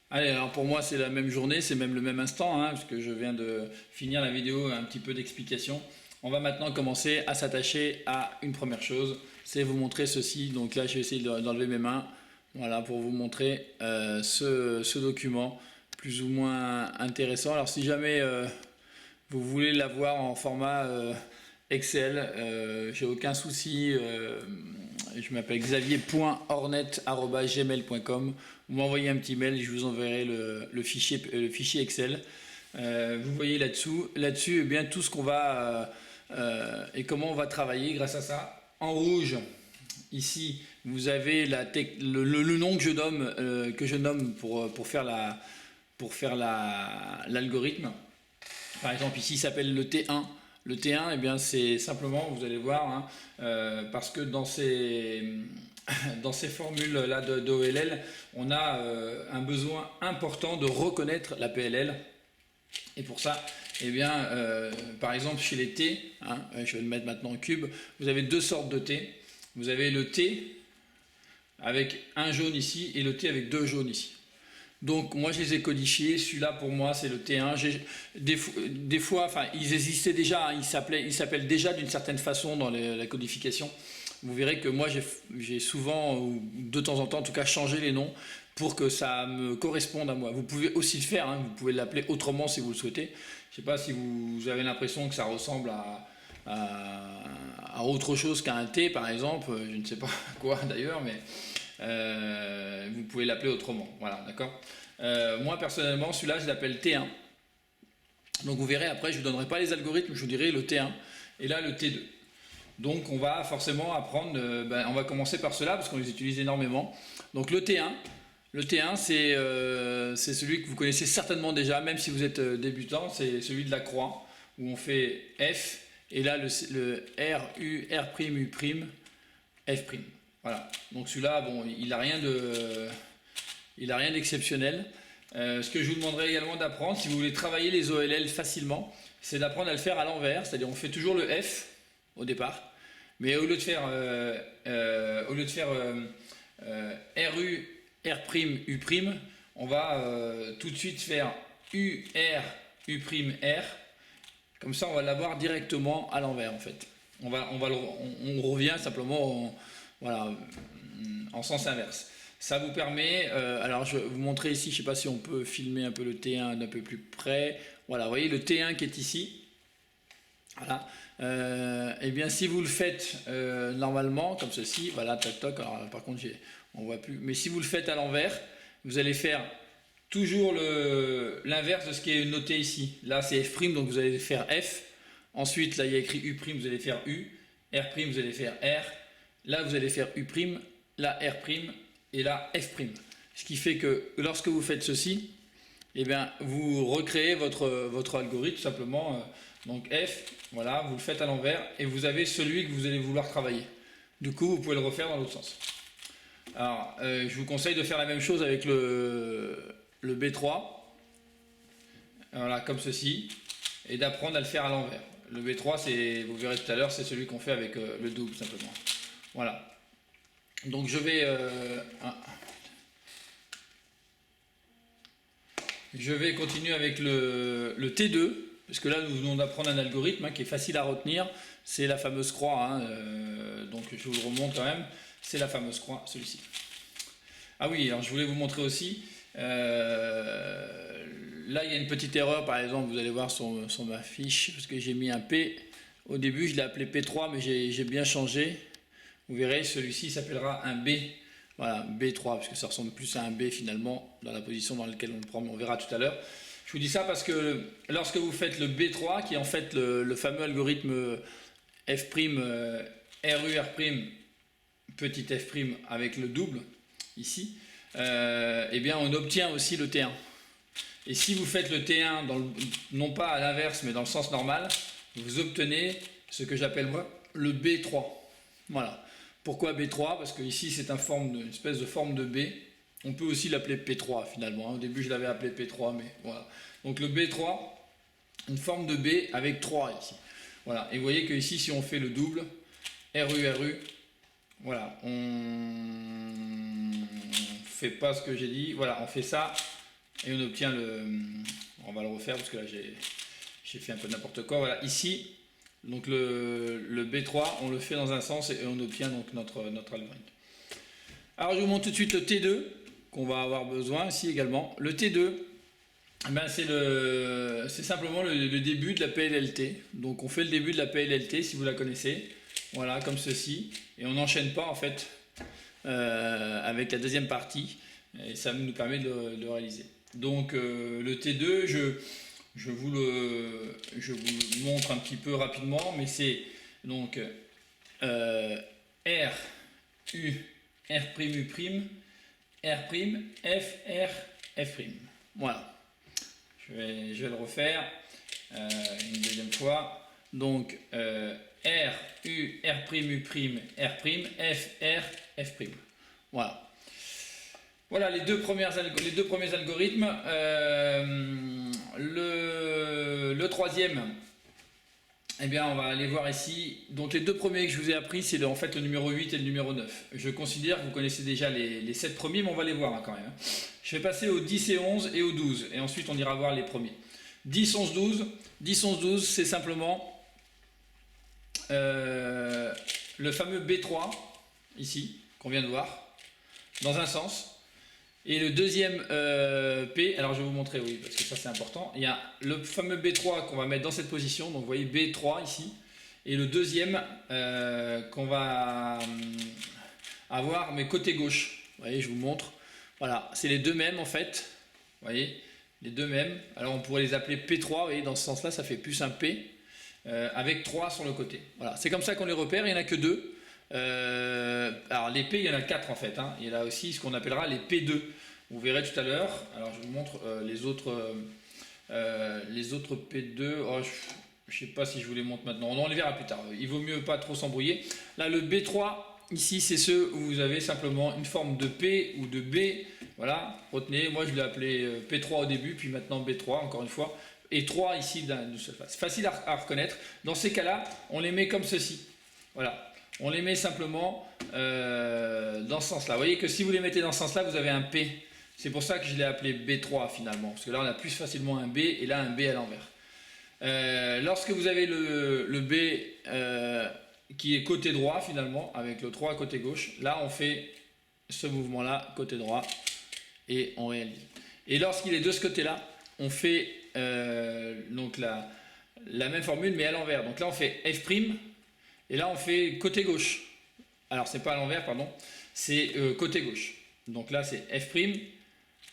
Allez, alors pour moi c'est la même journée, c'est même le même instant, hein, puisque je viens de finir la vidéo, un petit peu d'explication. On va maintenant commencer à s'attacher à une première chose, c'est vous montrer ceci. Donc là je vais essayer d'enlever mes mains, voilà, pour vous montrer ce document plus ou moins intéressant. Alors si jamais vous voulez l'avoir en format Excel, j'ai aucun souci. Je m'appelle xavier.ornet@gmail.com. Vous m'envoyez un petit mail, je vous enverrai le fichier Excel. Vous voyez là-dessus, eh bien tout ce qu'on va et comment on va travailler grâce à ça. En rouge, ici, vous avez le nom que je nomme pour faire l'algorithme. Par exemple, ici, il s'appelle le T1. Le T1, eh bien, c'est simplement, vous allez voir, hein, parce que dans dans ces formules-là d'OLL, on a un besoin important de reconnaître la PLL. Et pour ça, eh bien, par exemple, chez les T, hein, je vais le mettre maintenant en cube, vous avez deux sortes de T. Vous avez le T avec un jaune ici et le T avec deux jaunes ici. Donc moi je les ai codifiés, celui-là pour moi c'est le T1. Des fois, enfin ils existaient déjà, hein, ils s'appellent déjà d'une certaine façon dans la codification. Vous verrez que moi j'ai souvent, ou de temps en temps en tout cas, changé les noms pour que ça me corresponde à moi. Vous pouvez aussi le faire, hein, vous pouvez l'appeler autrement si vous le souhaitez. Je ne sais pas si vous avez l'impression que ça ressemble à autre chose qu'à un T par exemple, je ne sais pas quoi d'ailleurs, mais vous pouvez l'appeler autrement. Voilà, d'accord. Moi personnellement, celui-là, je l'appelle T1. Donc vous verrez après, je ne vous donnerai pas les algorithmes, je vous dirai le T1 et là le T2. Donc on va forcément apprendre, on va commencer par cela parce qu'on les utilise énormément. Donc le T1 c'est celui que vous connaissez certainement déjà, même si vous êtes débutant, c'est celui de la croix où on fait F et là le R, U, R', U', F'. Voilà, donc celui-là, bon, il n'a rien d'exceptionnel. Ce que je vous demanderai également d'apprendre, si vous voulez travailler les OLL facilement, c'est d'apprendre à le faire à l'envers, c'est-à-dire on fait toujours le F au départ, mais au lieu de faire, RU, R', U', on va tout de suite faire U, R, U', R, comme ça on va l'avoir directement à l'envers en fait. On revient simplement voilà, en sens inverse. Ça vous permet, alors je vais vous montrer ici, je ne sais pas si on peut filmer un peu le T1 d'un peu plus près. Voilà, vous voyez le T1 qui est ici. Voilà. Et bien si vous le faites normalement, comme ceci, voilà, tac toc, alors par contre on voit plus, mais si vous le faites à l'envers, vous allez faire toujours l'inverse de ce qui est noté ici. Là c'est F', donc vous allez faire F. Ensuite, là il y a écrit U', vous allez faire U. R', vous allez faire R. Là vous allez faire U', là R', et là F'. Ce qui fait que lorsque vous faites ceci, eh bien, vous recréez votre algorithme tout simplement. Donc F, voilà, vous le faites à l'envers et vous avez celui que vous allez vouloir travailler. Du coup, vous pouvez le refaire dans l'autre sens. Alors, je vous conseille de faire la même chose avec le B3. Voilà, comme ceci. Et d'apprendre à le faire à l'envers. Le B3, vous verrez tout à l'heure, c'est celui qu'on fait avec le double simplement. Voilà. Donc je vais continuer avec le T2, parce que là nous venons d'apprendre un algorithme qui est facile à retenir, c'est la fameuse croix, hein, donc je vous le remonte quand même, c'est la fameuse croix, celui-ci. Ah oui, alors je voulais vous montrer aussi, là il y a une petite erreur par exemple, vous allez voir sur ma fiche, parce que j'ai mis un P, au début je l'ai appelé P3 mais j'ai bien changé, vous verrez celui-ci s'appellera un B. Voilà, B3, parce que ça ressemble plus à un B finalement, dans la position dans laquelle on le prend, mais on verra tout à l'heure. Je vous dis ça parce que lorsque vous faites le B3, qui est en fait le fameux algorithme F', RU, R', petit F' avec le double, ici, eh bien on obtient aussi le T1. Et si vous faites le T1, non pas à l'inverse, mais dans le sens normal, vous obtenez ce que j'appelle moi le B3. Voilà. Pourquoi B3? Parce que ici c'est une espèce de forme de B. On peut aussi l'appeler P3 finalement. Au début je l'avais appelé P3, mais voilà. Donc le B3, une forme de B avec 3 ici. Voilà. Et vous voyez que ici si on fait le double, RU, voilà, on fait pas ce que j'ai dit. Voilà, on fait ça et on obtient le... On va le refaire parce que là j'ai fait un peu n'importe quoi. Voilà, ici, donc le B3, on le fait dans un sens et on obtient donc notre algorithme. Alors je vous montre tout de suite le T2 qu'on va avoir besoin ici également. Le T2, ben c'est simplement le début de la PLLT. Donc on fait le début de la PLLT si vous la connaissez. Voilà, comme ceci. Et on n'enchaîne pas en fait avec la deuxième partie. Et ça nous permet de le réaliser. Donc le T2, je vous le montre un petit peu rapidement, mais c'est donc R, U, R', U', R', F, R, F'. Voilà. Je vais le refaire une deuxième fois. Donc R, U, R', U', R', F, R, F'. Voilà. Voilà les deux premiers algorithmes. Le troisième, eh bien, on va aller voir ici. Donc les deux premiers que je vous ai appris, c'est en fait le numéro 8 et le numéro 9. Je considère que vous connaissez déjà les 7 premiers, mais on va les voir hein, quand même. Je vais passer au 10 et 11 et au 12. Et ensuite, on ira voir les premiers. 10, 11, 12. 10, 11, 12, c'est simplement le fameux B3, ici, qu'on vient de voir, dans un sens. Et le deuxième P, alors je vais vous montrer, oui, parce que ça c'est important. Il y a le fameux B3 qu'on va mettre dans cette position, donc vous voyez B3 ici. Et le deuxième qu'on va avoir, mais côté gauche. Vous voyez, je vous montre. Voilà, c'est les deux mêmes en fait. Vous voyez, les deux mêmes. Alors on pourrait les appeler P3, vous voyez, dans ce sens-là, ça fait plus un P, avec 3 sur le côté. Voilà, c'est comme ça qu'on les repère, il n'y en a que 2. Alors les P, il y en a 4 en fait. Hein. Il y en a aussi ce qu'on appellera les P2. Vous verrez tout à l'heure. Alors je vous montre les autres P2. Oh, je ne sais pas si je vous les montre maintenant. On les verra plus tard. Il vaut mieux pas trop s'embrouiller. Là le B3, ici c'est ceux où vous avez simplement une forme de P ou de B. Voilà, retenez. Moi je l'ai appelé P3 au début, puis maintenant B3 encore une fois. Et 3 ici d'une seule face. C'est facile à reconnaître. Dans ces cas-là, on les met comme ceci. Voilà. On les met simplement dans ce sens-là. Vous voyez que si vous les mettez dans ce sens-là, vous avez un P. C'est pour ça que je l'ai appelé B3 finalement. Parce que là, on a plus facilement un B et là, un B à l'envers. Lorsque vous avez le B qui est côté droit finalement, avec le 3 côté gauche, là, on fait ce mouvement-là, côté droit, et on réalise. Et lorsqu'il est de ce côté-là, on fait donc la même formule, mais à l'envers. Donc là, on fait F'. Et là, on fait côté gauche. Alors, c'est pas à l'envers, pardon. C'est côté gauche. Donc là, c'est F',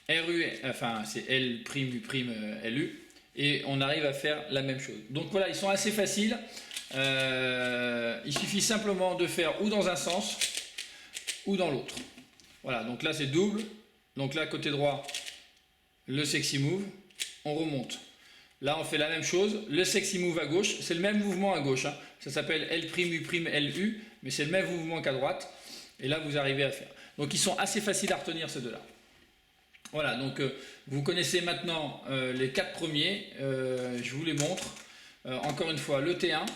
RU, enfin, c'est L', U', LU. Et on arrive à faire la même chose. Donc voilà, ils sont assez faciles. Il suffit simplement de faire ou dans un sens, ou dans l'autre. Voilà, donc là, c'est double. Donc là, côté droit, le sexy move. On remonte. Là, on fait la même chose. Le sexy move à gauche, c'est le même mouvement à gauche. Hein. Ça s'appelle L', U', LU, mais c'est le même mouvement qu'à droite. Et là, vous arrivez à faire. Donc, ils sont assez faciles à retenir, ces deux-là. Voilà, donc vous connaissez maintenant les 4 premiers. Je vous les montre. Encore une fois, le T1,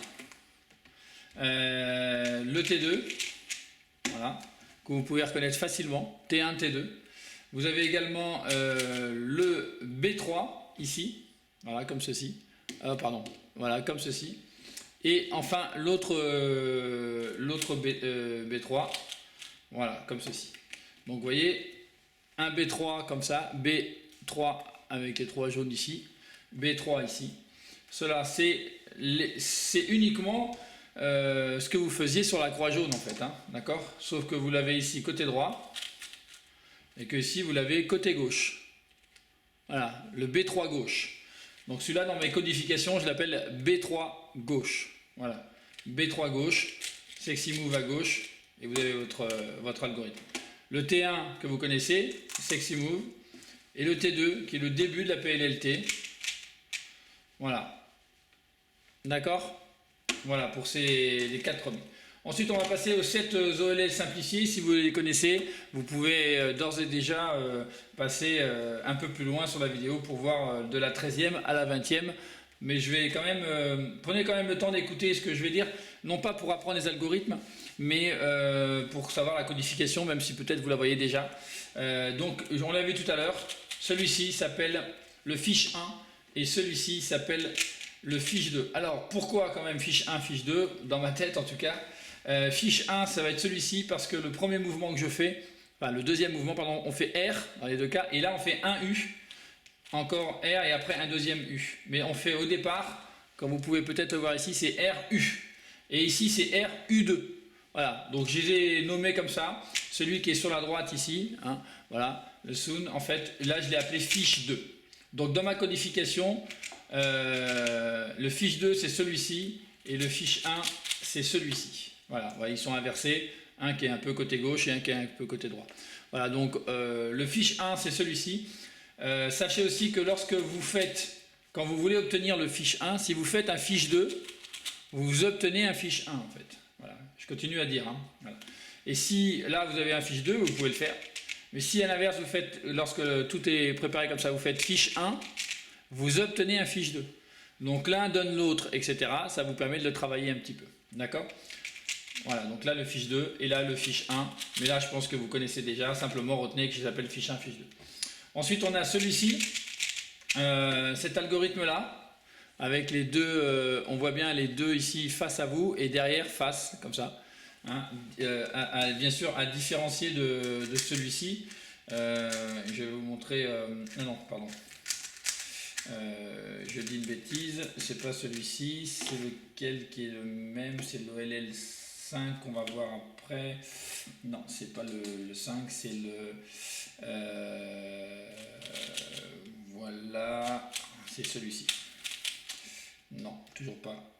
le T2, voilà, que vous pouvez reconnaître facilement. T1, T2. Vous avez également le B3, ici. Voilà, comme ceci. Pardon. Voilà, comme ceci. Et enfin, l'autre B3. Voilà, comme ceci. Donc, vous voyez, un B3 comme ça. B3 avec les 3 jaunes ici. B3 ici. Cela, c'est uniquement ce que vous faisiez sur la croix jaune, en fait. Hein, d'accord ? Sauf que vous l'avez ici côté droit. Et que ici, vous l'avez côté gauche. Voilà, le B3 gauche. Donc celui-là, dans mes codifications, je l'appelle B3 gauche. Voilà, B3 gauche, sexy move à gauche, et vous avez votre algorithme. Le T1 que vous connaissez, sexy move, et le T2 qui est le début de la PLLT. Voilà. D'accord ? Voilà pour les 4 premiers. Ensuite, on va passer aux 7 OLL simplifiés. Si vous les connaissez, vous pouvez d'ores et déjà passer un peu plus loin sur la vidéo pour voir de la 13e à la 20e. Mais je vais quand même, prenez quand même le temps d'écouter ce que je vais dire, non pas pour apprendre les algorithmes, mais pour savoir la codification, même si peut-être vous la voyez déjà. Donc, on l'a vu tout à l'heure, celui-ci s'appelle le fiche 1 et celui-ci s'appelle le fiche 2. Alors pourquoi quand même fiche 1, fiche 2? Dans ma tête en tout cas. Fiche 1 ça va être celui-ci parce que le premier mouvement que je fais, enfin le deuxième mouvement pardon, on fait R dans les deux cas et là on fait un U, encore R et après un deuxième U. Mais on fait au départ, comme vous pouvez peut-être le voir ici, c'est RU et ici c'est RU2. Voilà, donc je les ai nommés comme ça. Celui qui est sur la droite ici, hein, voilà, le Soon, en fait, là je l'ai appelé fiche 2. Donc dans ma codification, le fiche 2 c'est celui-ci et le fiche 1 c'est celui-ci. Voilà, ils sont inversés, un qui est un peu côté gauche et un qui est un peu côté droit. Voilà, donc le fiche 1 c'est celui-ci. Sachez aussi que lorsque vous faites, quand vous voulez obtenir le fiche 1, si vous faites un fiche 2, vous obtenez un fiche 1 en fait. Voilà, je continue à dire. Hein, voilà. Et si là vous avez un fiche 2, vous pouvez le faire. Mais si à l'inverse vous faites, lorsque tout est préparé comme ça, vous faites fiche 1, vous obtenez un fiche 2. Donc l'un donne l'autre, etc. Ça vous permet de le travailler un petit peu. D'accord? Voilà, donc là le fiche 2 et là le fiche 1. Mais là je pense que vous connaissez déjà. Simplement retenez que je l'appelle fiche 1, fiche 2. Ensuite on a celui-ci, cet algorithme là, avec les deux, on voit bien les deux ici face à vous et derrière face, comme ça. Hein, bien sûr à différencier de celui-ci. Je vais vous montrer, non pardon. Je dis une bêtise, c'est pas celui-ci, c'est lequel qui est le même, c'est l'OLL 5 qu'on va voir après. Non, c'est pas le 5, c'est le. Voilà, c'est celui-ci. Non, toujours pas.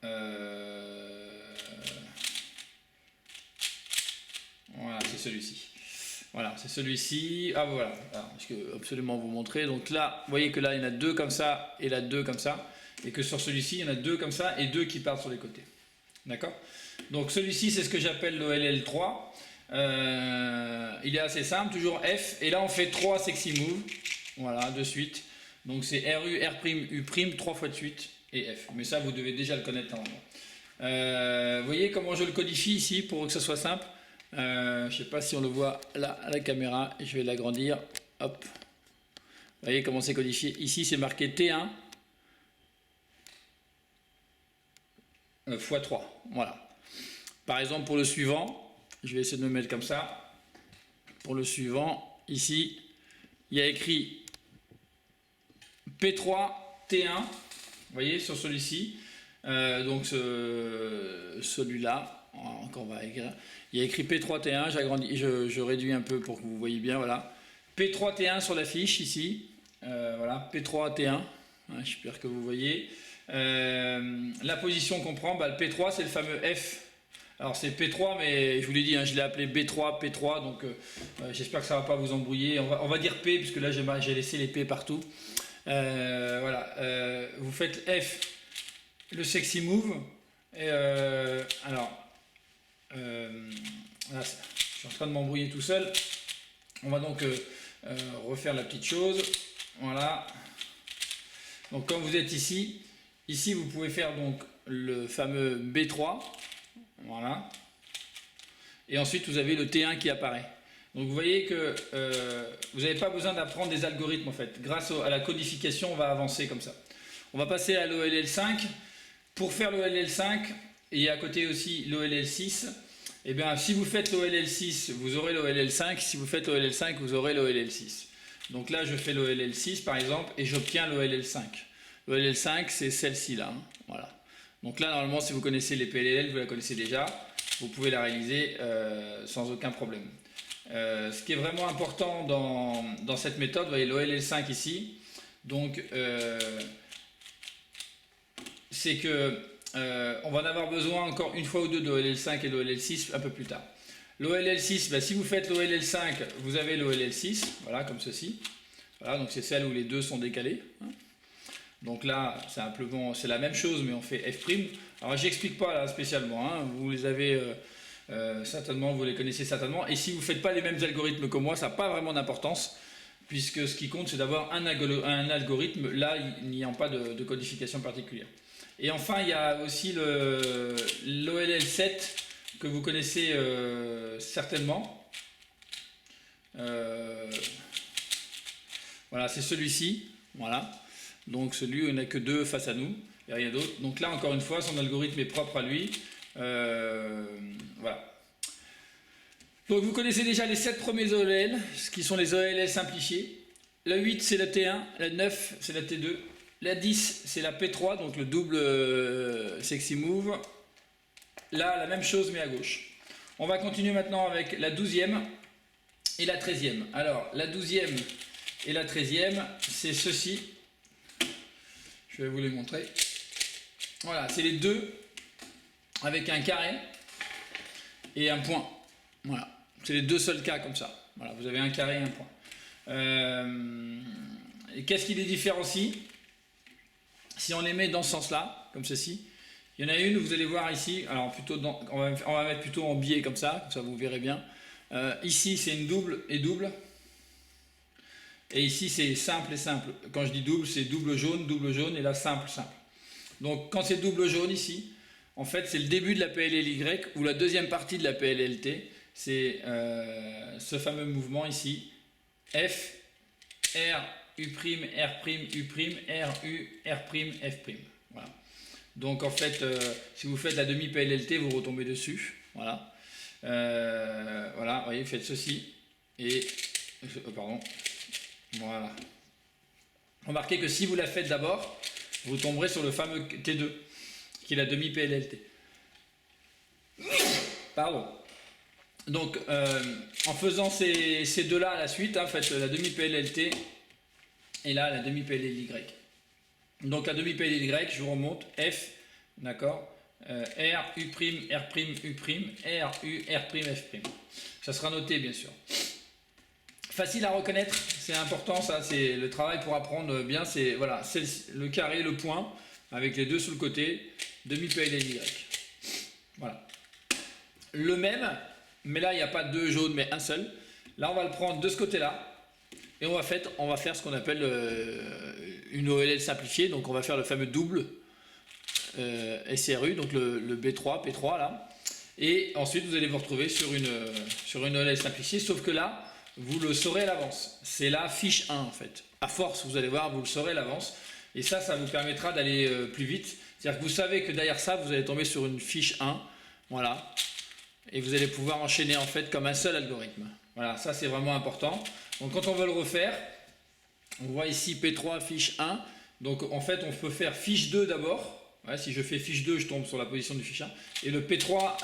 Voilà, c'est celui-ci. Voilà, c'est celui-ci. Ah voilà, alors, je peux absolument vous montrer. Donc là, vous voyez que là, il y en a deux comme ça et là, deux comme ça. Et que sur celui-ci, il y en a deux comme ça et deux qui partent sur les côtés. D'accord? Donc celui-ci, c'est ce que j'appelle l'OLL3. Il est assez simple, toujours F. Et là, on fait 3 sexy moves. Voilà, de suite. Donc c'est RU, R', U', 3 fois de suite et F. Mais ça, vous devez déjà le connaître normalement. Vous voyez comment je le codifie ici pour que ce soit simple? Je ne sais pas si on le voit là à la caméra, je vais l'agrandir. Hop. Vous voyez comment c'est codifié. Ici c'est marqué T1 x 3. Voilà. Par exemple pour le suivant, je vais essayer de me mettre comme ça. Pour le suivant, ici, il y a écrit P3 T1. Vous voyez sur celui-ci. Donc celui-là. Encore on va écrire. Il y a écrit P3T1, j'agrandis, je réduis un peu pour que vous voyez bien, voilà. P3T1 sur la fiche ici, voilà, P3T1, j'espère que vous voyez. La position qu'on prend, le P3 c'est le fameux F. Alors c'est P3 mais je vous l'ai dit, je l'ai appelé B3, P3, donc j'espère que ça ne va pas vous embrouiller. On va dire P puisque là j'ai laissé les P partout. Voilà, vous faites F, le sexy move, et alors... là, je suis en train de m'embrouiller tout seul. On va donc refaire la petite chose. Voilà. Donc comme vous êtes ici, vous pouvez faire donc le fameux B3. Voilà. Et ensuite vous avez le T1 qui apparaît. Donc vous voyez que vous n'avez pas besoin d'apprendre des algorithmes en fait. Grâce à la codification, on va avancer comme ça. On va passer à l'OLL5. Pour faire l'OLL5, et à côté aussi l'OLL6, et bien si vous faites l'OLL6, vous aurez l'OLL5, si vous faites l'OLL5, vous aurez l'OLL6. Donc là je fais l'OLL6 par exemple et j'obtiens l'OLL5. L'OLL5 c'est celle-ci là, hein. Voilà. Donc là normalement si vous connaissez les PLL, vous la connaissez déjà, vous pouvez la réaliser sans aucun problème. Ce qui est vraiment important dans cette méthode, vous voyez l'OLL5 ici, donc c'est que on va en avoir besoin encore une fois ou deux de l'OLL5 et de l'OLL6 un peu plus tard. L'OLL6, si vous faites l'OLL5, vous avez l'OLL6, voilà, comme ceci. Voilà, donc c'est celle où les deux sont décalés. Donc là, c'est la même chose, mais on fait F'. Alors j'explique pas là spécialement, hein, vous les avez certainement, vous les connaissez certainement. Et si vous ne faites pas les mêmes algorithmes que moi, ça n'a pas vraiment d'importance, puisque ce qui compte, c'est d'avoir un algorithme, là, il n'y a pas de codification particulière. Et enfin, il y a aussi l'OLL7 que vous connaissez certainement. Voilà, c'est celui-ci. Voilà. Donc celui où il n'y en a que 2 face à nous. Il n'y a rien d'autre. Donc là, encore une fois, son algorithme est propre à lui. Voilà. Donc vous connaissez déjà les 7 premiers OLL, ce qui sont les OLL simplifiés. La 8, c'est la T1. La 9, c'est la T2. La 10, c'est la P3, donc le double sexy move. Là, la même chose, mais à gauche. On va continuer maintenant avec la 12e et la 13e. Alors, la 12e et la 13e, c'est ceci. Je vais vous les montrer. Voilà, c'est les deux avec un carré et un point. Voilà, c'est les deux seuls cas comme ça. Voilà, vous avez un carré et un point. Et qu'est-ce qui les différencie? Si on les met dans ce sens-là, comme ceci, il y en a une, vous allez voir ici, alors plutôt on va mettre plutôt en biais comme ça vous verrez bien. Ici, c'est une double et double. Et ici, c'est simple et simple. Quand je dis double, c'est double jaune, et là, simple, simple. Donc, quand c'est double jaune ici, en fait, c'est le début de la PLLY ou la deuxième partie de la PLLT. C'est ce fameux mouvement ici. F, R, U', R', U', R, U, R', F'. Voilà. Donc, en fait, si vous faites la demi-PLLT, vous retombez dessus. Voilà. Voilà, vous voyez, faites ceci. Et, pardon. Voilà. Remarquez que si vous la faites d'abord, vous tomberez sur le fameux T2, qui est la demi-PLLT. Pardon. Donc, en faisant ces deux-là à la suite, hein, faites la demi-PLLT et là, la demi-PLLY. Donc, la demi-PLLY, je vous remonte, F, d'accord, R, U', R', U', R, U, R', F'. Ça sera noté, bien sûr. Facile à reconnaître, c'est important, ça, c'est le travail pour apprendre bien, c'est voilà, le carré, le point, avec les deux sur le côté, demi-PLLY. Voilà. Le même, mais là, il n'y a pas deux jaunes, mais un seul. Là, on va le prendre de ce côté-là, et on va faire ce qu'on appelle une OLL simplifiée, donc on va faire le fameux double SRU, donc le B3, P3, là. Et ensuite, vous allez vous retrouver sur une OLL simplifiée, sauf que là, vous le saurez à l'avance. C'est la fiche 1 en fait. À force, vous allez voir, vous le saurez à l'avance. Et ça vous permettra d'aller plus vite. C'est-à-dire que vous savez que derrière ça, vous allez tomber sur une fiche 1. Voilà. Et vous allez pouvoir enchaîner en fait comme un seul algorithme. Voilà, ça c'est vraiment important. Donc quand on veut le refaire, on voit ici P3 fiche 1. Donc en fait, on peut faire fiche 2 d'abord. Ouais, si je fais fiche 2, je tombe sur la position du fiche 1. Et le P3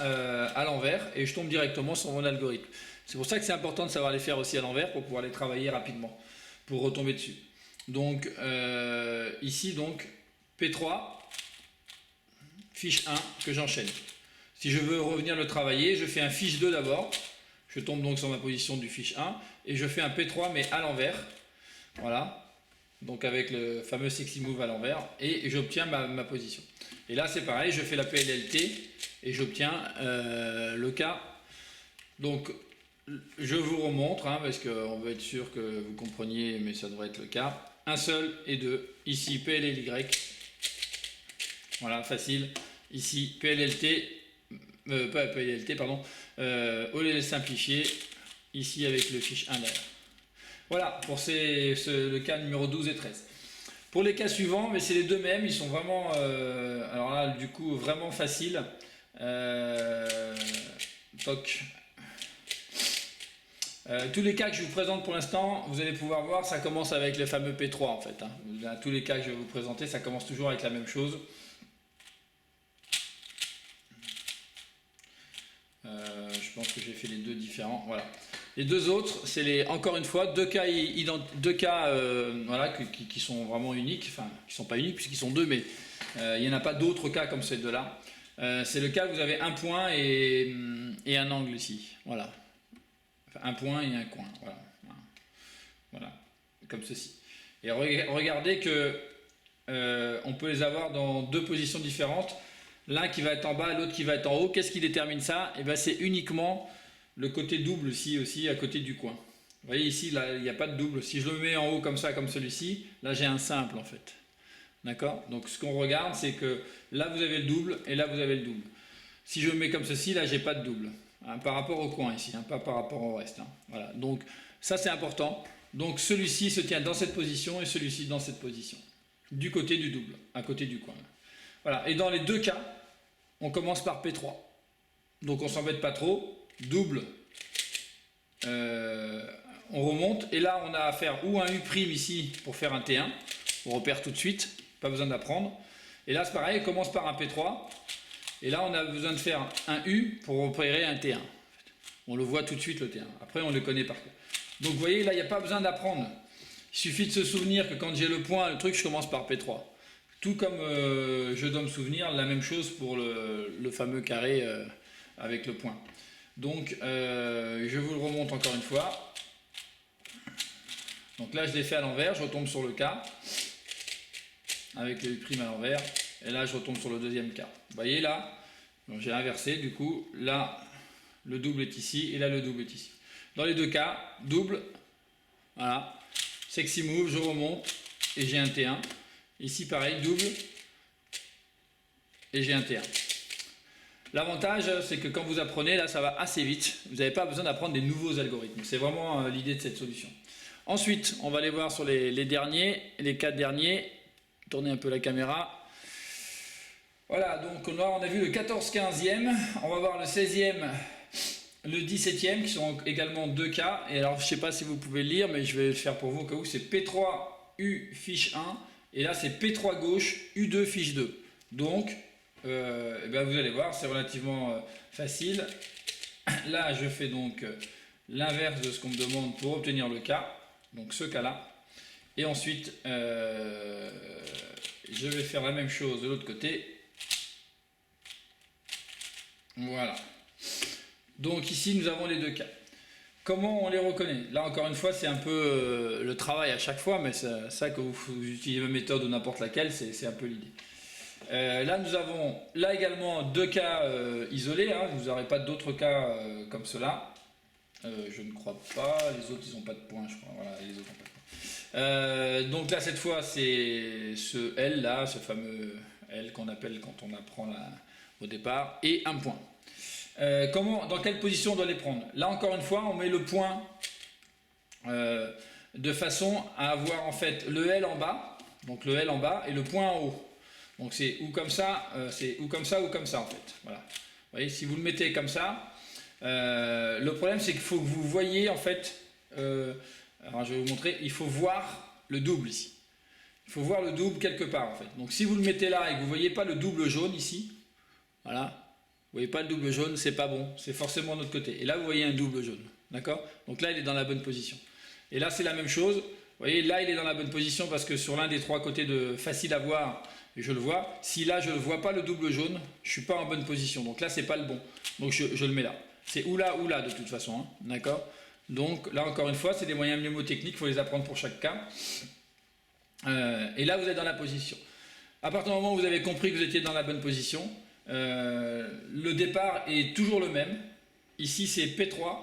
à l'envers. Et je tombe directement sur mon algorithme. C'est pour ça que c'est important de savoir les faire aussi à l'envers pour pouvoir les travailler rapidement, pour retomber dessus. Donc ici, donc P3, fiche 1 que j'enchaîne. Si je veux revenir le travailler, je fais un fiche 2 d'abord. Je tombe donc sur ma position du fiche 1 et je fais un P3 mais à l'envers. Voilà. Donc avec le fameux sexy move à l'envers et j'obtiens ma position. Et là c'est pareil, je fais la PLLT et j'obtiens le cas. Donc je vous remontre, hein, parce qu'on veut être sûr que vous compreniez, mais ça devrait être le cas. Un seul et deux. Ici PLLY. Voilà, facile. Ici PLLT, pas PLLT, pardon. OLL simplifié. Ici avec le fiche 1 derrière. Voilà, pour le cas numéro 12 et 13. Pour les cas suivants, mais c'est les deux mêmes. Ils sont vraiment, alors là, du coup, vraiment faciles. Toc. Tous les cas que je vous présente pour l'instant, vous allez pouvoir voir, ça commence avec le fameux P3 en fait. Hein. Tous les cas que je vais vous présenter, ça commence toujours avec la même chose. Je pense que j'ai fait les deux différents. Voilà. Les deux autres, c'est encore une fois deux cas, voilà, qui sont vraiment uniques, enfin qui sont pas uniques puisqu'ils sont deux, mais il n'y en a pas d'autres cas comme ces deux-là. C'est le cas où vous avez un point et un angle ici. Voilà. Un point et un coin, voilà, comme ceci. Et regardez que on peut les avoir dans deux positions différentes, l'un qui va être en bas, l'autre qui va être en haut. Qu'est-ce qui détermine ça? Et ben c'est uniquement le côté double ici aussi à côté du coin. Vous voyez ici, là il n'y a pas de double. Si je le mets en haut comme ça, comme celui-ci, là j'ai un simple en fait. D'accord? Donc ce qu'on regarde, c'est que là vous avez le double et là vous avez le double. Si je le mets comme ceci, là j'ai pas de double. Hein, par rapport au coin ici, hein, pas par rapport au reste. Hein. Voilà. Donc ça c'est important. Donc celui-ci se tient dans cette position et celui-ci dans cette position. Du côté du double, à côté du coin. Voilà. Et dans les deux cas, on commence par P3. Donc on s'embête pas trop. Double, on remonte. Et là, on a à faire ou un U' ici pour faire un T1. On repère tout de suite, pas besoin d'apprendre. Et là, c'est pareil, on commence par un P3. Et là, on a besoin de faire un U pour repérer un T1. On le voit tout de suite, le T1. Après, on le connaît par cœur. Donc, vous voyez, là, il n'y a pas besoin d'apprendre. Il suffit de se souvenir que quand j'ai le point, le truc, je commence par P3. Tout comme je dois me souvenir, la même chose pour le fameux carré avec le point. Donc, je vous le remonte encore une fois. Donc là, je l'ai fait à l'envers, je retombe sur le K. Avec le U' à l'envers. Et là, je retombe sur le deuxième K. Vous voyez là, j'ai inversé. Du coup, là, le double est ici et là, le double est ici. Dans les deux cas, double. Voilà. Sexy move, je remonte et j'ai un T1. Ici, pareil, double. Et j'ai un T1. L'avantage, c'est que quand vous apprenez, là, ça va assez vite. Vous n'avez pas besoin d'apprendre des nouveaux algorithmes. C'est vraiment l'idée de cette solution. Ensuite, on va aller voir sur les derniers, les 4 derniers. Tournez un peu la caméra. Voilà, donc là on a vu le 14-15e, on va voir le 16e, le 17e qui sont également 2 cas. Et alors je ne sais pas si vous pouvez le lire, mais je vais le faire pour vous au cas où. C'est P3 U fiche 1 et là c'est P3 gauche U2 fiche 2. Donc eh bien, vous allez voir, c'est relativement facile. Là je fais donc l'inverse de ce qu'on me demande pour obtenir le cas, donc ce cas là. Et ensuite, je vais faire la même chose de l'autre côté. Voilà. Donc ici, nous avons les deux cas. Comment on les reconnaît? Là, encore une fois, c'est un peu le travail à chaque fois, mais ça que vous utilisez ma méthode ou n'importe laquelle, c'est un peu l'idée. Là, nous avons là également 2 cas isolés. Hein. Vous n'aurez pas d'autres cas comme cela. Je ne crois pas. Les autres, ils n'ont pas de points, je crois. Voilà, les autres n'ont pas de points. Donc là cette fois c'est ce L là, ce fameux L qu'on appelle quand on apprend au départ, et un point. Dans quelle position on doit les prendre? Là encore une fois on met le point de façon à avoir en fait le L en bas, donc le L en bas et le point en haut. Donc c'est ou comme ça, c'est ou comme ça ou comme ça en fait. Voilà. Vous voyez, si vous le mettez comme ça, le problème c'est qu'il faut que vous voyez en fait. Alors je vais vous montrer, il faut voir le double ici. Il faut voir le double quelque part en fait. Donc si vous le mettez là et que vous ne voyez pas le double jaune ici, voilà, vous ne voyez pas le double jaune, c'est pas bon, c'est forcément de l'autre côté. Et là vous voyez un double jaune, d'accord? Donc là il est dans la bonne position. Et là c'est la même chose, vous voyez là il est dans la bonne position parce que sur l'un des 3 côtés de facile à voir, je le vois. Si là je ne vois pas le double jaune, je ne suis pas en bonne position. Donc là c'est pas le bon. Donc je le mets là. C'est ou là de toute façon, hein, d'accord? Donc là encore une fois c'est des moyens mnémotechniques, il faut les apprendre pour chaque cas. Et là vous êtes dans la position. À partir du moment où vous avez compris que vous étiez dans la bonne position, le départ est toujours le même. Ici c'est P3,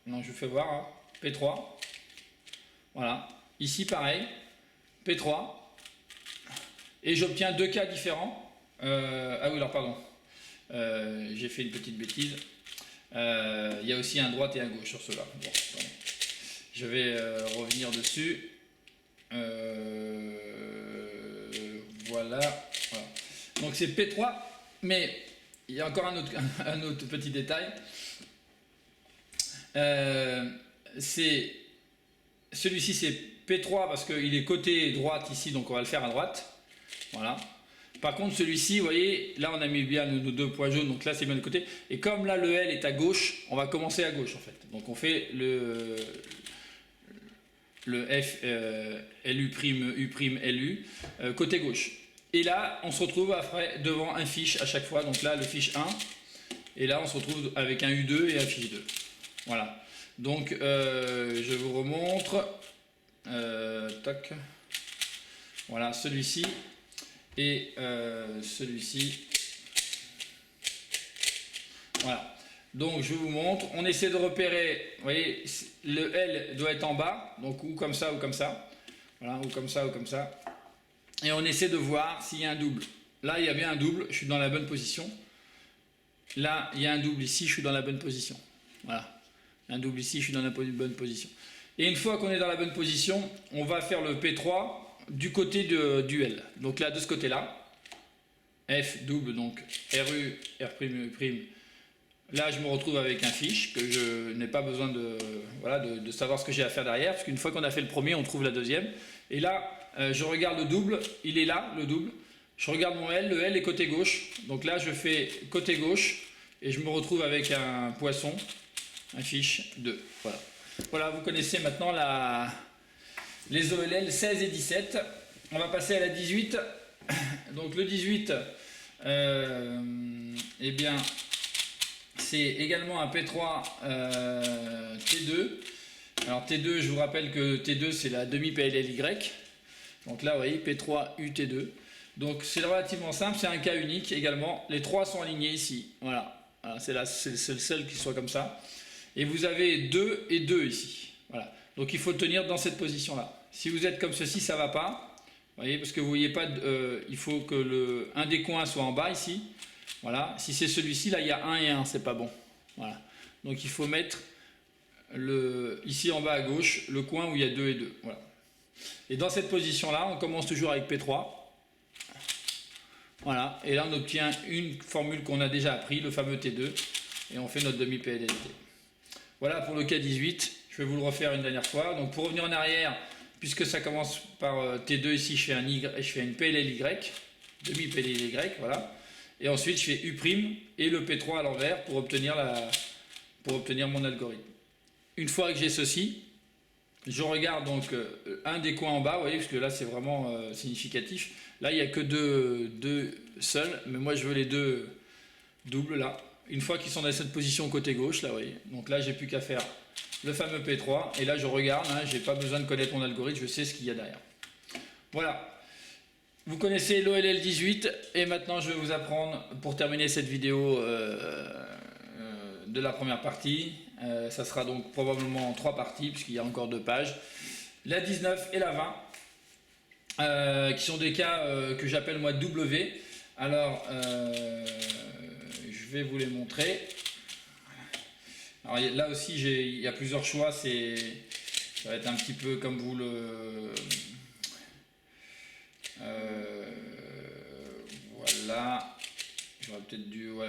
non je vous fais voir, hein. P3, voilà, ici pareil, P3, et j'obtiens 2 cas différents. Ah oui alors pardon, j'ai fait une petite bêtise. Il y a aussi un droite et un gauche sur cela. Bon, je vais revenir dessus. Voilà. Donc c'est P3, mais il y a encore un autre petit détail. Celui-ci c'est P3 parce qu'il est côté droite ici, donc on va le faire à droite. Voilà. Par contre, celui-ci, vous voyez, là on a mis bien nos 2 points jaunes, donc là c'est bien de côté. Et comme là le L est à gauche, on va commencer à gauche en fait. Donc on fait le F, LU', U', LU, côté gauche. Et là, on se retrouve après devant un fiche à chaque fois. Donc là, le fiche 1. Et là, on se retrouve avec un U2 et un fiche 2. Voilà. Donc, je vous remontre. Toc. Voilà, celui-ci. Et celui-ci. Voilà. Donc je vous montre, on essaie de repérer, vous voyez, le L doit être en bas, donc ou comme ça ou comme ça. Voilà, ou comme ça ou comme ça. Et on essaie de voir s'il y a un double. Là, il y a bien un double, je suis dans la bonne position. Là, il y a un double ici, je suis dans la bonne position. Voilà. Un double ici, je suis dans la bonne position. Et une fois qu'on est dans la bonne position, on va faire le P3 du côté du L. Donc là, de ce côté-là, F double, donc RU, R', là, je me retrouve avec un fiche que je n'ai pas besoin de savoir ce que j'ai à faire derrière, parce qu'une fois qu'on a fait le premier, on trouve la deuxième. Et là, je regarde le double, il est là, le double. Je regarde mon L, le L est côté gauche. Donc là, je fais côté gauche et je me retrouve avec un poisson, un fiche 2. Voilà. Voilà, vous connaissez maintenant les OLL 16 et 17. On va passer à la 18. Donc le 18, eh bien, c'est également un P3 T2. Alors T2, je vous rappelle que T2 c'est la demi-PLLY. Donc là, vous voyez, P3 UT2. Donc c'est relativement simple, c'est un cas unique également. Les trois sont alignés ici. Voilà, c'est le seul qui soit comme ça. Et vous avez 2 et 2 ici. Voilà. Donc il faut tenir dans cette position-là. Si vous êtes comme ceci, ça ne va pas. Vous voyez, parce que vous voyez pas, il faut que un des coins soit en bas ici. Voilà. Si c'est celui-ci, là il y a 1 et 1, c'est pas bon. Voilà. Donc il faut mettre ici en bas à gauche le coin où il y a 2 et 2. Voilà. Et dans cette position-là, on commence toujours avec P3. Voilà. Et là on obtient une formule qu'on a déjà appris, le fameux T2. Et on fait notre demi-PLLT. Voilà pour le cas 18. Je vais vous le refaire une dernière fois. Donc pour revenir en arrière, puisque ça commence par T2 ici, je fais une PLLY, demi-PLLY, voilà. Et ensuite je fais U' et le P3 à l'envers pour obtenir mon algorithme. Une fois que j'ai ceci, je regarde donc un des coins en bas, vous voyez, parce que là c'est vraiment significatif. Là il n'y a que deux seuls, mais moi je veux les deux doubles là. Une fois qu'ils sont dans cette position côté gauche, là vous voyez, donc là j'ai plus qu'à faire le fameux P3, et là je regarde, hein, j'ai pas besoin de connaître mon algorithme, je sais ce qu'il y a derrière. Voilà, vous connaissez l'OLL 18, et maintenant je vais vous apprendre, pour terminer cette vidéo de la première partie, ça sera donc probablement en 3 parties, puisqu'il y a encore 2 pages, la 19 et la 20, qui sont des cas que j'appelle moi W. Alors, je vais vous les montrer. Alors là aussi, il y a plusieurs choix, ça va être un petit peu comme vous le... voilà, j'aurais peut-être dû... Ouais,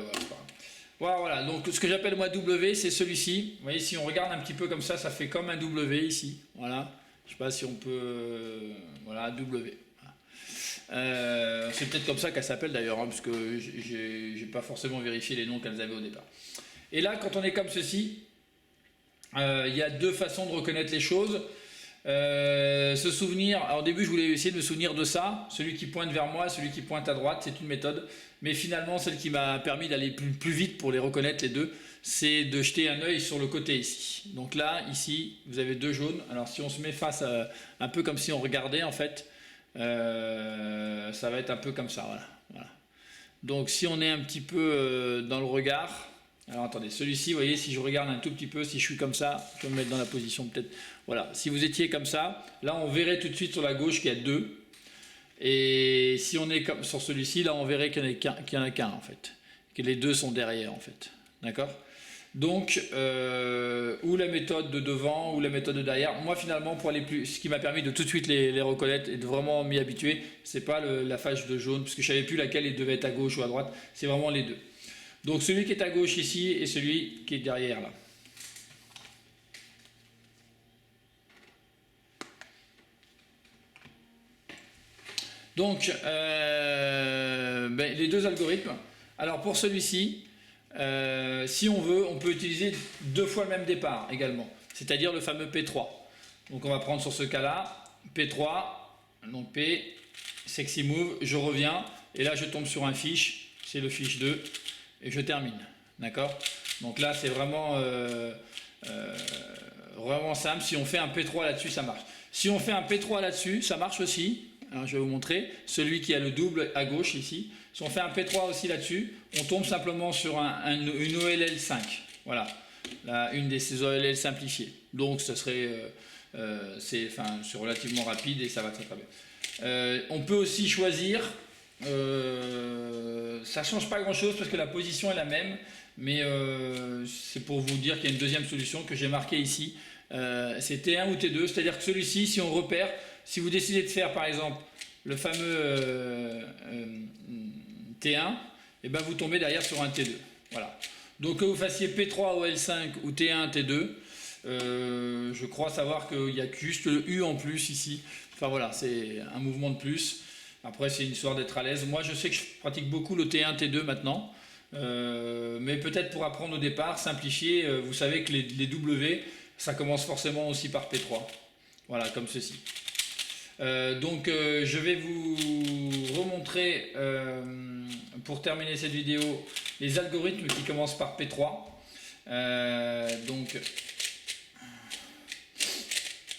voilà, donc ce que j'appelle moi W, c'est celui-ci. Vous voyez, si on regarde un petit peu comme ça fait comme un W ici. Voilà, je ne sais pas si on peut... voilà, W. C'est peut-être comme ça qu'elle s'appelle d'ailleurs, hein, parce que j'ai pas forcément vérifié les noms qu'elles avaient au départ. Et là, quand on est comme ceci, il y a 2 façons de reconnaître les choses. Se souvenir, alors au début je voulais essayer de me souvenir de ça, celui qui pointe vers moi, celui qui pointe à droite, c'est une méthode. Mais finalement, celle qui m'a permis d'aller plus vite pour les reconnaître les deux, c'est de jeter un œil sur le côté ici. Donc là, ici, vous avez 2 jaunes. Alors si on se met face à, un peu comme si on regardait en fait, ça va être un peu comme ça, voilà. Donc si on est un petit peu dans le regard, alors attendez, celui-ci, vous voyez, si je regarde un tout petit peu, si je suis comme ça, je vais me mettre dans la position peut-être, voilà, si vous étiez comme ça, là on verrait tout de suite sur la gauche qu'il y a 2, et si on est comme sur celui-ci, là on verrait qu'il n'y en a qu'un en fait, que les 2 sont derrière en fait, d'accord? Donc, ou la méthode de devant, ou la méthode de derrière. Moi, finalement, pour aller plus, ce qui m'a permis de tout de suite les reconnaître et de vraiment m'y habituer, c'est pas la fâche de jaune, parce que je savais plus laquelle il devait être à gauche ou à droite. C'est vraiment les 2. Donc, celui qui est à gauche ici et celui qui est derrière là. Donc, les 2 algorithmes. Alors, pour celui-ci, si on veut, on peut utiliser 2 fois le même départ également, c'est-à-dire le fameux P3. Donc on va prendre sur ce cas-là, P3, donc P, sexy move, je reviens, et là je tombe sur un fiche, c'est le fiche 2, et je termine, d'accord? Donc là c'est vraiment, vraiment simple, si on fait un P3 là-dessus, ça marche. Si on fait un P3 là-dessus, ça marche aussi. Alors, je vais vous montrer, celui qui a le double à gauche ici. Si on fait un P3 aussi là-dessus, on tombe simplement sur une OLL 5. Voilà, là, une de ces OLL simplifiées. Donc ce serait, c'est relativement rapide et ça va très très bien. On peut aussi choisir, ça ne change pas grand-chose parce que la position est la même, mais c'est pour vous dire qu'il y a une deuxième solution que j'ai marquée ici. c'est T1 ou T2, c'est-à-dire que celui-ci, si on repère, si vous décidez de faire par exemple le fameux T1, et ben vous tombez derrière sur un T2. Voilà. Donc que vous fassiez P3 au L5 ou T1, T2, je crois savoir qu'il y a juste le U en plus ici. Enfin voilà, c'est un mouvement de plus. Après c'est une histoire d'être à l'aise. Moi je sais que je pratique beaucoup le T1, T2 maintenant. Mais peut-être pour apprendre au départ, simplifier, vous savez que les W, ça commence forcément aussi par P3. Voilà, comme ceci. Donc je vais vous remontrer pour terminer cette vidéo les algorithmes qui commencent par P3. Donc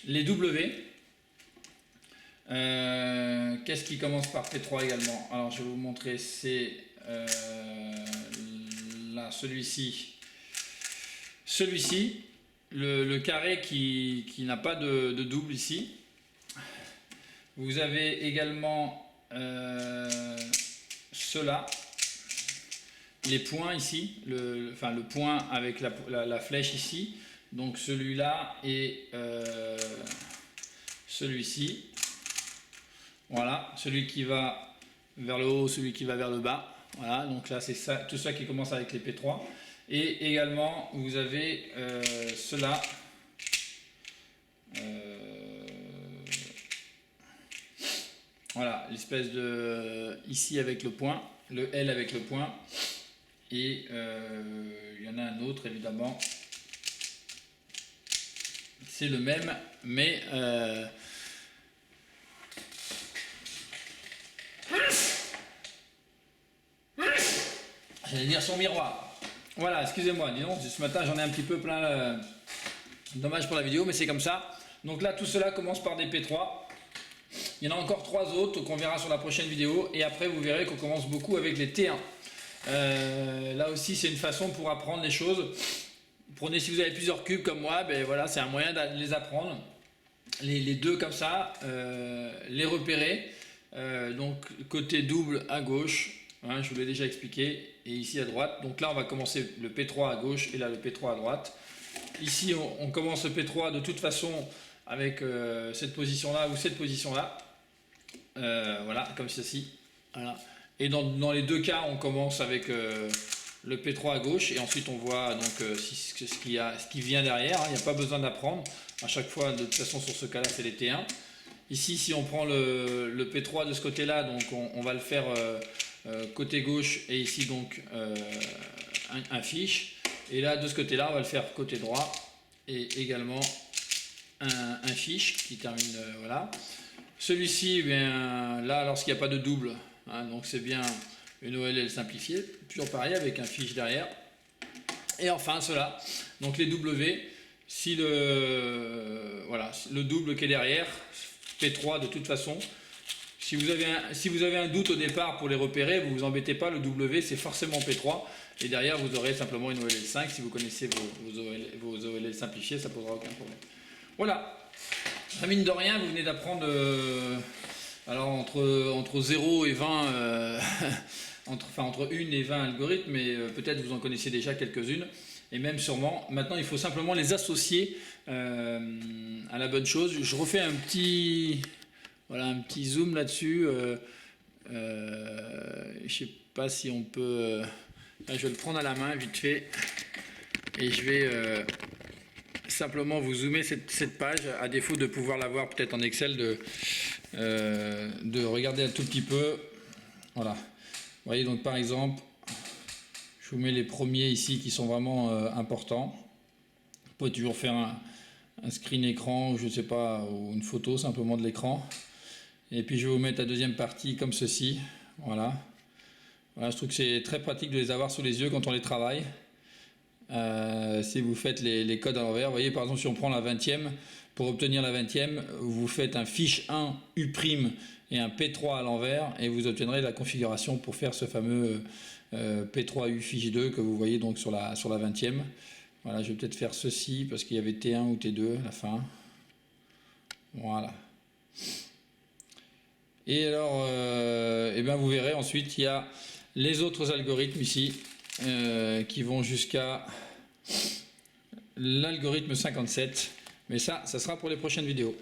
les W. Qu'est-ce qui commence par P3 également? Alors je vais vous montrer, c'est là celui-ci, le carré qui n'a pas de double ici. Vous avez également cela, les points ici, le point avec la flèche ici, donc celui-là et celui-ci. Voilà, celui qui va vers le haut, celui qui va vers le bas. Voilà, donc là c'est ça, tout ça qui commence avec les P3. Et également vous avez cela. Voilà, l'espèce de ici avec le point, le L avec le point, et il y en a un autre évidemment, c'est le même, mais j'allais dire son miroir. Voilà, excusez-moi, disons, ce matin j'en ai un petit peu plein, dommage pour la vidéo, mais c'est comme ça. Donc là, tout cela commence par des P3. Il y en a encore 3 autres qu'on verra sur la prochaine vidéo, et après vous verrez qu'on commence beaucoup avec les T1. Là aussi c'est une façon pour apprendre les choses. Prenez, si vous avez plusieurs cubes comme moi, ben voilà, c'est un moyen de les apprendre. Les deux comme ça, les repérer. Donc côté double à gauche, hein, je vous l'ai déjà expliqué, et ici à droite. Donc là on va commencer le P3 à gauche et là le P3 à droite. Ici on commence le P3 de toute façon avec cette position là ou cette position là. Voilà, comme ceci. Voilà. Et dans les deux cas, on commence avec le P3 à gauche et ensuite on voit donc ce qui vient derrière. Hein. Il n'y a pas besoin d'apprendre. À chaque fois, de toute façon, sur ce cas-là, c'est les T1. Ici, si on prend le P3 de ce côté-là, donc on va le faire côté gauche et ici donc un fiche. Et là, de ce côté-là, on va le faire côté droit et également un fiche qui termine voilà. Celui-ci, là, lorsqu'il n'y a pas de double, hein, donc c'est bien une OLL simplifiée, toujours pareil avec un fiche derrière. Et enfin, cela, donc les W, si le double qui est derrière, P3 de toute façon, si vous avez un doute au départ pour les repérer, vous ne vous embêtez pas, le W c'est forcément P3, et derrière vous aurez simplement une OLL 5, si vous connaissez vos OLL simplifiées, ça ne posera aucun problème. Voilà. Mine de rien, vous venez d'apprendre alors entre 0 et 20, entre 1 et 20 algorithmes, mais peut-être vous en connaissez déjà quelques-unes, et même sûrement. Maintenant, il faut simplement les associer à la bonne chose. Je refais un petit zoom là-dessus. Je ne sais pas si on peut... là, je vais le prendre à la main vite fait, et je vais... simplement vous zoomer cette page, à défaut de pouvoir la voir peut-être en Excel, de regarder un tout petit peu. Voilà. Vous voyez, donc par exemple, je vous mets les premiers ici qui sont vraiment importants. Vous pouvez toujours faire un screen écran, je ne sais pas, ou une photo simplement de l'écran. Et puis je vais vous mettre la deuxième partie comme ceci. Voilà. Voilà, je trouve que c'est très pratique de les avoir sous les yeux quand on les travaille. Si vous faites les codes à l'envers, vous voyez par exemple si on prend la 20e, pour obtenir la 20e, vous faites un fiche 1 U' et un P3 à l'envers et vous obtiendrez la configuration pour faire ce fameux P3 U fiche 2 que vous voyez donc sur la 20e. Voilà, je vais peut-être faire ceci parce qu'il y avait T1 ou T2 à la fin. Voilà. Et alors, vous verrez ensuite il y a les autres algorithmes ici qui vont jusqu'à l'algorithme 57. Mais ça sera pour les prochaines vidéos.